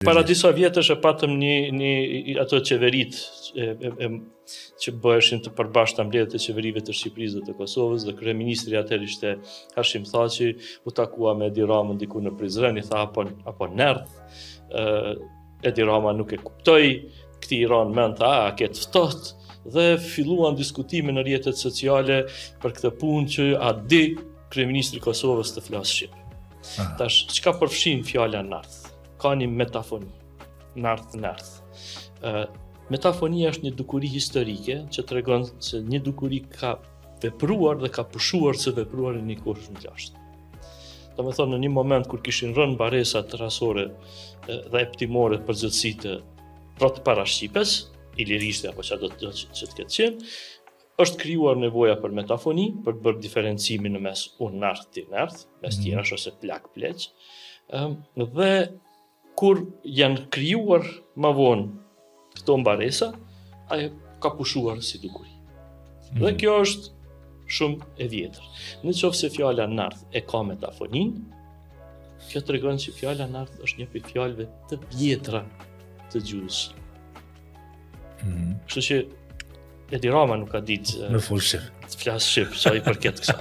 Para disa vjetësh e patëm një ato qeverit që bëheshin të përbashkëta mbledhjet e qeverive të Shqipërisë dhe të Kosovës, dhe kryeministri atëherë ishte Hashim Thaçi, u takua me Edi Ramën diku në Prizren, i tha apo nerdh. Edi Rama nuk e kuptoi, këti i ran mend a ket ftohtë, dhe filluan diskutime në rrjetet sociale për këtë punë që a di kryeministri i Kosovës të flasë shqip. Tash çka përfshin fjala nardh? Ka një metafoni, nardh. Metafonia është një dukuri historike që tregon se një dukuri ka vepruar dhe ka pushuar se vepruar në një kohë shumë të lashtë. Domethënë në një moment kur kishin rënë baresat rasore dhe eptimore përgjithësi të para Shqipes, ilirishte apo çdo që të ketë qenë, është krijuar nevoja për metafoni, për të bërë diferencimin në mes unë nardh ti nardh, mes tjerash ose plak pleq, dhe kur janë krijuar më vonë këto mbaresa, ajo ka pushuar si dukuri. Dhe kjo është shumë e vjetër. Në qoftë se fjala nardh e ka metafoninë, kjo tregon që fjala nardh është një prej fjalëve të vjetra të gjuhës. Kështu që Edi Rama nuk ka ditë me fol shqip. Të flas shqip, sa i përket kësaj.